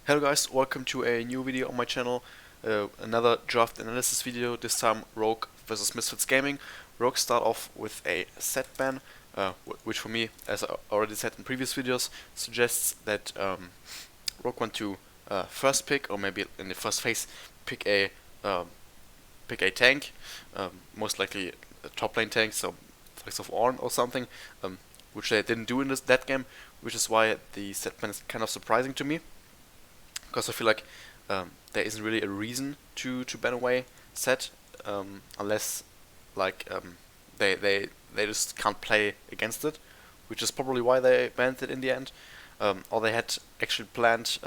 Hello guys, welcome to a new video on my channel. Another draft analysis video, this time Rogue versus Misfits Gaming. Rogue start off with a set ban, which for me, as I already said in previous videos, suggests that Rogue want to first pick, or maybe in the first phase, pick a tank, most likely a top lane tank, so Flex of Ornn or something, which they didn't do in that game, which is why the set ban is kind of surprising to me. Because I feel like there isn't really a reason to ban away set unless like they just can't play against it, which is probably why they banned it in the end. Or they had actually planned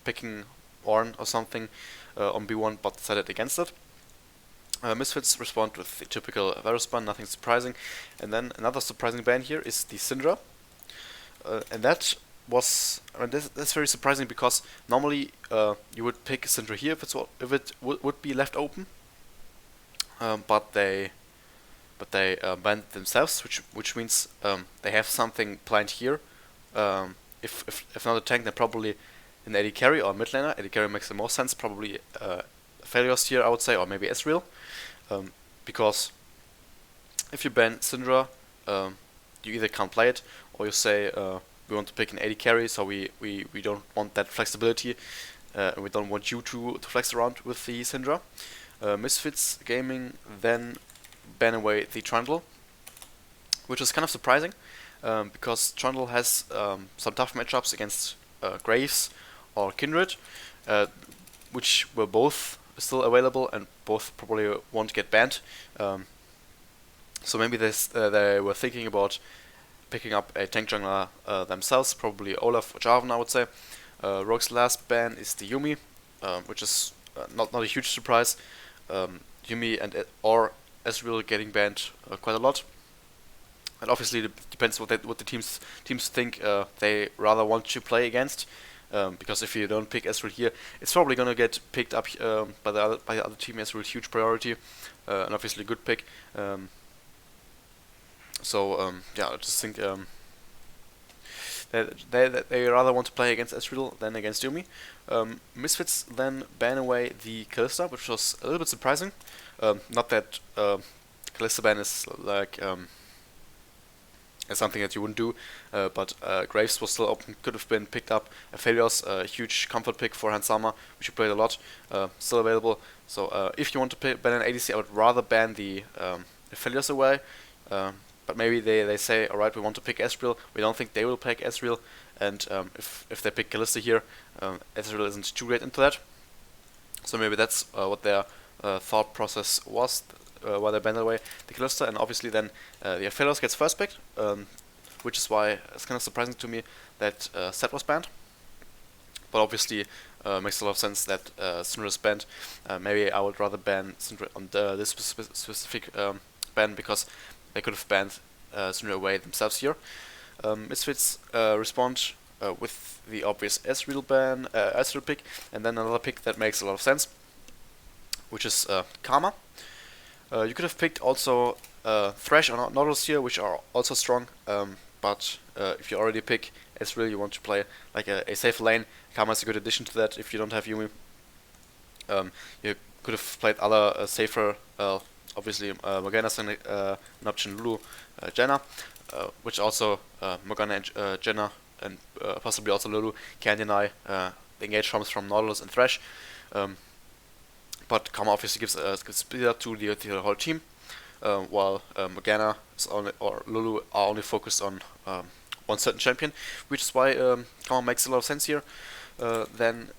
picking Ornn or something on B1 but decided against it. Misfits respond with the typical Varus ban, nothing surprising. And then another surprising ban here is the Syndra. And that was, that's very surprising because normally you would pick Syndra here if it would be left open, but they banned it themselves, which means they have something planned here. If not a tank, then probably an AD carry or mid laner. AD carry makes the most sense. Probably Aphelios here, I would say, or maybe Ezreal, because if you ban Syndra, you either can't play it or you say we want to pick an AD carry, so we don't want that flexibility, and we don't want you to flex around with the Syndra. Misfits Gaming then ban away the Trundle, which is kind of surprising, because Trundle has some tough matchups against Graves or Kindred, which were both still available and both probably won't get banned. So maybe they were thinking about picking up a tank jungler themselves, probably Olaf or Jarvan, I would say. Rogue's last ban is the Yuumi, which is not a huge surprise. Yuumi and or Ezreal getting banned quite a lot, and obviously it depends what the teams think they rather want to play against. Because if you don't pick Ezreal here, it's probably gonna get picked up by the other team. Ezreal, huge priority, and obviously good pick. Yeah, I just think they rather want to play against Ezreal than against Yuumi. Misfits then ban away the Kalista, which was a little bit surprising. Not that Kalista ban is like something that you wouldn't do, but Graves was still open, could have been picked up. Aphelios, a huge comfort pick for Hansama, which you played a lot, still available. So if you want to ban an ADC, I would rather ban the Aphelios away. But maybe they say, alright, we want to pick Ezreal. We don't think they will pick Ezreal, and if they pick Kalista here, Ezreal isn't too great into that. So maybe that's what their thought process was, why they banned away the Kalista, and obviously then the Aphelios gets first picked, which is why it's kind of surprising to me that Set was banned. But obviously makes a lot of sense that Syndra is banned. Maybe I would rather ban Syndra on this specific ban, because they could have banned Syndra away themselves here. Misfits respond with the obvious Ezreal pick, and then another pick that makes a lot of sense, which is Karma. You could have picked also Thresh or Nautilus here, which are also strong, but if you already pick Ezreal, you want to play like a safe lane. Karma is a good addition to that if you don't have Yuumi. You could have played other safer, obviously Morgana's an option, Lulu, Janna, which also Morgana and Janna, and possibly also Lulu, can deny the engage farms from Nautilus and Thresh. But Karma obviously gives a good speed up to the whole team, while Morgana or Lulu are only focused on one certain champion, which is why Karma makes a lot of sense here. Then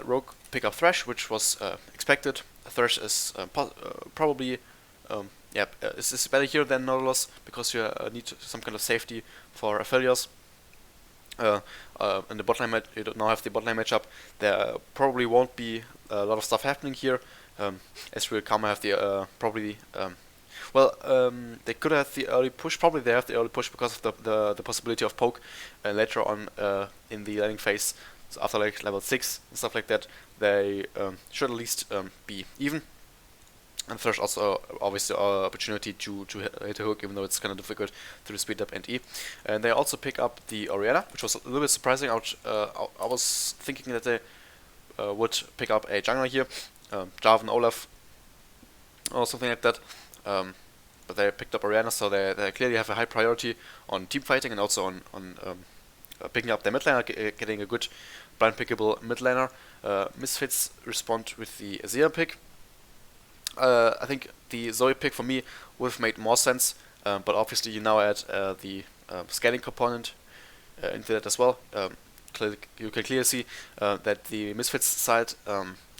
Rogue pick up Thresh, which was expected. Thresh is probably is better here than Nautilus, because you need some kind of safety for Aphelios. In the bot lane you don't now have the bot lane matchup. There probably won't be a lot of stuff happening here. Ezreal, Karma have the probably they could have the early push. Probably they have the early push because of the possibility of poke later on in the laning phase. So after like level 6 and stuff like that, they should at least be even. And Thresh also obviously opportunity to hit a hook, even though it's kind of difficult through speed up and E. And they also pick up the Orianna, which was a little bit surprising. I was thinking that they would pick up a jungler here, Jarvan, Olaf, or something like that. But they picked up Orianna, so they clearly have a high priority on team fighting and also on picking up their mid laner, getting a good blind pickable mid laner. Misfits respond with the Azir pick. I think the Zoe pick for me would have made more sense, but obviously you now add the scaling component into that as well. You can clearly see that the Misfits side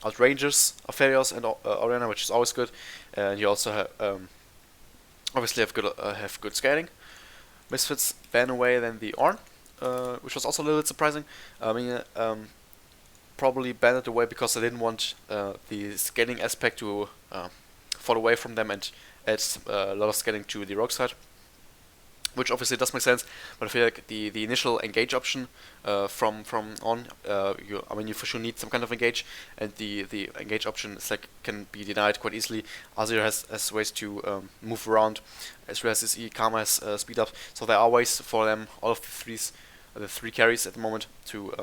outranges Aphelios and Orianna, which is always good, and you also obviously have good scaling. Misfits ban away then the Ornn, which was also a little bit surprising. I mean, probably banned it away because I didn't want the scaling aspect to fall away from them and add a lot of scaling to the rogue side, which obviously does make sense. But I feel like the initial engage option from on, you for sure need some kind of engage, and the engage option is can be denied quite easily. Azir has ways to move around. Ezreal has his E, Karma has speed up, so there are ways for them, all of the three carries at the moment, to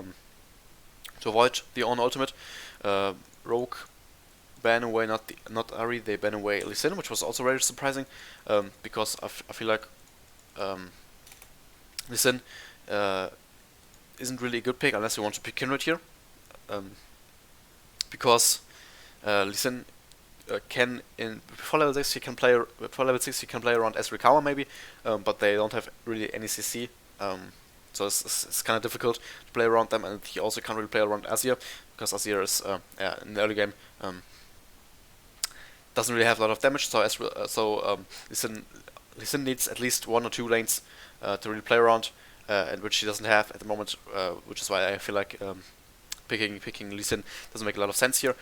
avoid the on ultimate. Rogue ban away not Ari, they ban away Lee Sin, which was also very surprising, because I feel like Lee Sin isn't really a good pick unless you want to pick Kindred here, because Lee Sin can before level 6 he can play around Ezreal Karma maybe, but they don't have really any CC. So it's kind of difficult to play around them, and he also can't really play around Azir, because Azir is in the early game doesn't really have a lot of damage. So Lee Sin needs at least 1 or 2 lanes to really play around, and which he doesn't have at the moment, which is why I feel like picking Lee Sin doesn't make a lot of sense here.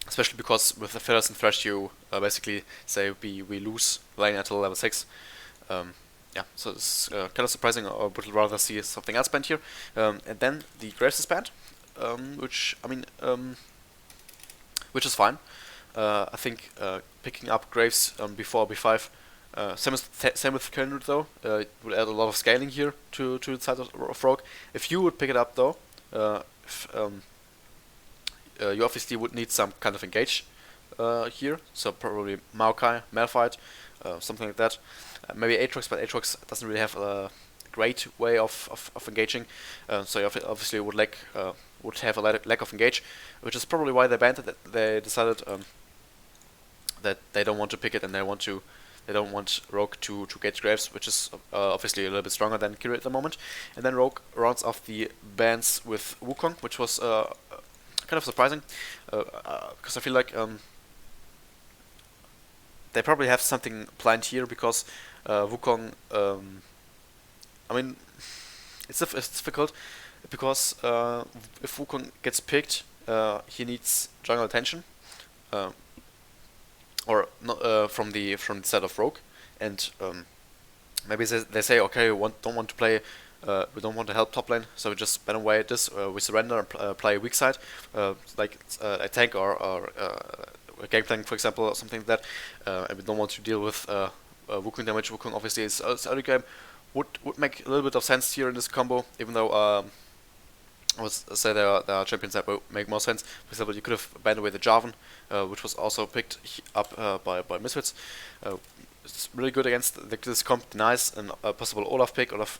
Especially because with the Feathers and Thresh you basically say we lose lane until level 6. Yeah, so it's kind of surprising. I would rather see something else banned here. And then the Graves is banned, which is fine. I think picking up Graves before B5, same with Kindred though, it would add a lot of scaling here to the side of Rogue. If you would pick it up though, you obviously would need some kind of engage here, so probably Maokai, Malphite, something like that. Maybe Aatrox, but Aatrox doesn't really have a great way of engaging, so you obviously would have a lack of engage, which is probably why they banned it. That they decided that they don't want to pick it, and they don't want Rogue to get Graves, which is obviously a little bit stronger than Kiri at the moment. And then Rogue rounds off the bans with Wukong, which was kind of surprising, because I feel like they probably have something planned here, because Wukong, I mean, it's difficult, because if Wukong gets picked, he needs jungle attention, or not, from the side of Rogue, and maybe they say, okay, we don't want to play. We don't want to help top lane, so we just ban away this. We surrender and play weak side, like a tank or a Gangplank, for example, or something like that. And we don't want to deal with Wukong damage. Wukong obviously is early game. Would make a little bit of sense here in this combo, even though I would say there are champions that would make more sense. For example, you could have banned away the Jarvan, which was also picked up by Misfits. It's really good against this comp. Denies a possible Olaf pick. Olaf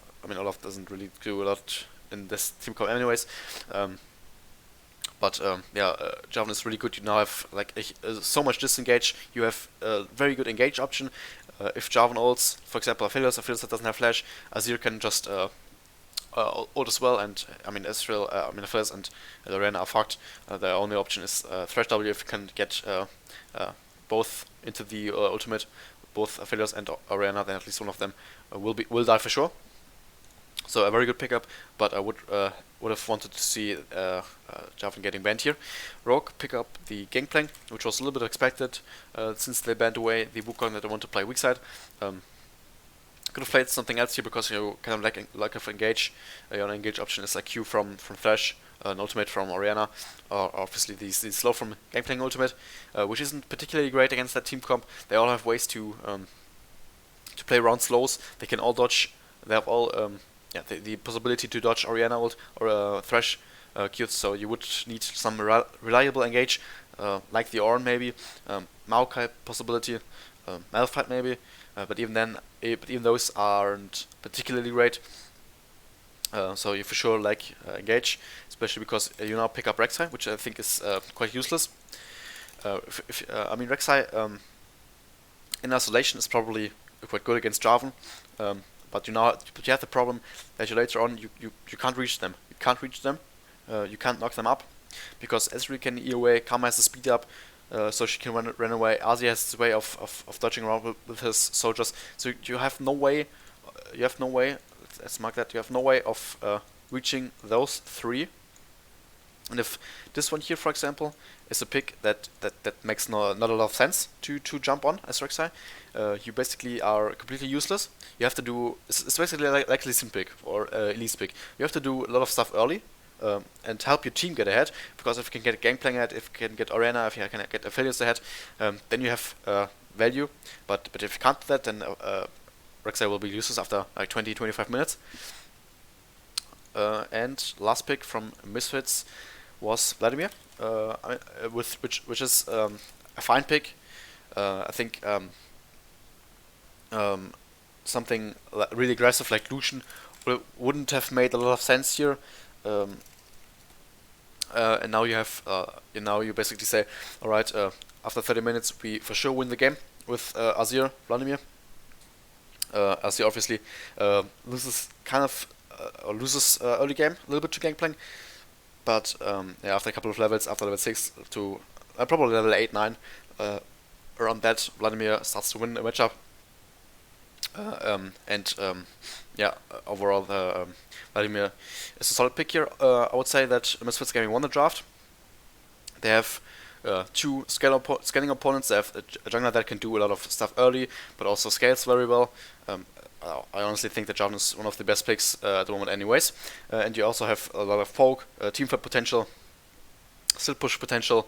doesn't really do a lot in this team comp anyways. But Jarvan is really good. You now have so much disengage. You have a very good engage option. If Jarvan ults, for example, Aphelios that doesn't have flash, Azir can just ult as well. And I mean Ezreal, Aphelios and Lorena are fucked. The only option is Thresh W if you can get both into the ultimate. Both Aphelios and Orianna, then at least one of them will die for sure. So a very good pickup, but I would have wanted to see Jarvan getting banned here. Rogue pick up the Gangplank, which was a little bit expected since they banned away the Wukong that I want to play weak side. Could have played something else here because you kind of lack of engage. Your engage option is like Q from Thresh an ultimate from Orianna, or obviously the slow from Gangplank ultimate, which isn't particularly great against that team comp. They all have ways to play around slows. They can all dodge. They have all the possibility to dodge Orianna ult or Thresh Qs, so you would need some reliable engage, like the Ornn maybe, Maokai possibility, Malphite maybe, but even then, even those aren't particularly great. So you for sure like engage, especially because you now pick up Rek'Sai, which I think is quite useless. I mean Rek'Sai in isolation is probably quite good against Jarvan, but you have the problem that you later on you can't reach them. You can't reach them. You can't knock them up because Ezreal can E away, Karma has the speed up, so she can run away. Azir has this way of dodging around with his soldiers. So you have no way. Let's mark that. You have no way of reaching those three. And if this one here, for example, is a pick that makes not a lot of sense to jump on as Rek'Sai, you basically are completely useless. You have to do it's basically like Lee Sin pick or Elise pick. You have to do a lot of stuff early. And help your team get ahead, because if you can get Gangplank ahead, if you can get Orianna, if you can get Aphelios ahead, then you have value. But if you can't do that, then Rek'Sai will be useless after like 20-25 minutes. And last pick from Misfits was Vladimir, which is a fine pick. I think something really aggressive like Lucian wouldn't have made a lot of sense here. And now you have, you basically say, all right, after 30 minutes we for sure win the game with Azir Vladimir. Azir obviously loses early game a little bit to Gangplank, but after a couple of levels, after level 6 to probably level 8-9, around that Vladimir starts to win a matchup. Overall, Vladimir is a solid pick here. I would say that Misfits Gaming won the draft. They have two scaling opponents. They have a jungler that can do a lot of stuff early, but also scales very well. I honestly think that Jarvan is one of the best picks at the moment anyways. And you also have a lot of poke, teamfight potential, still push potential,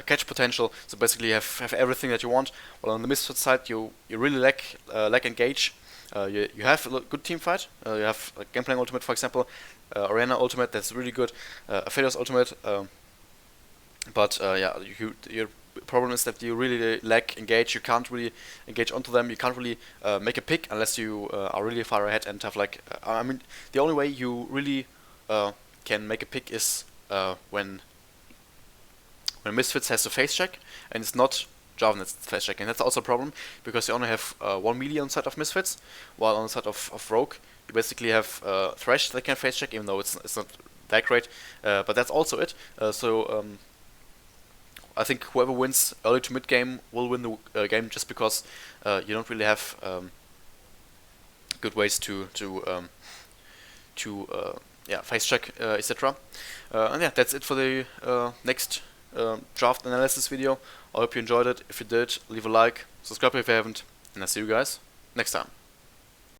catch potential. So basically you have everything that you want. While on the Misfits side you really lack engage. You have a good team fight. You have Gangplank ultimate, for example, Orianna ultimate, that's really good. Aphelios ultimate, your problem is that you really lack engage. You can't really engage onto them. You can't really make a pick unless you are really far ahead and have the only way you really can make a pick is when Misfits has a face check and it's not Jarvan that's face checking. That's also a problem because you only have one melee on the side of Misfits, while on the side of Rogue you basically have Thresh that can face check, even though it's not that great. But that's also it. I think whoever wins early to mid game will win the game, just because you don't really have good ways to face check, etc. That's it for the next draft analysis video. I hope you enjoyed it. If you did, leave a like, subscribe if you haven't, and I'll see you guys next time.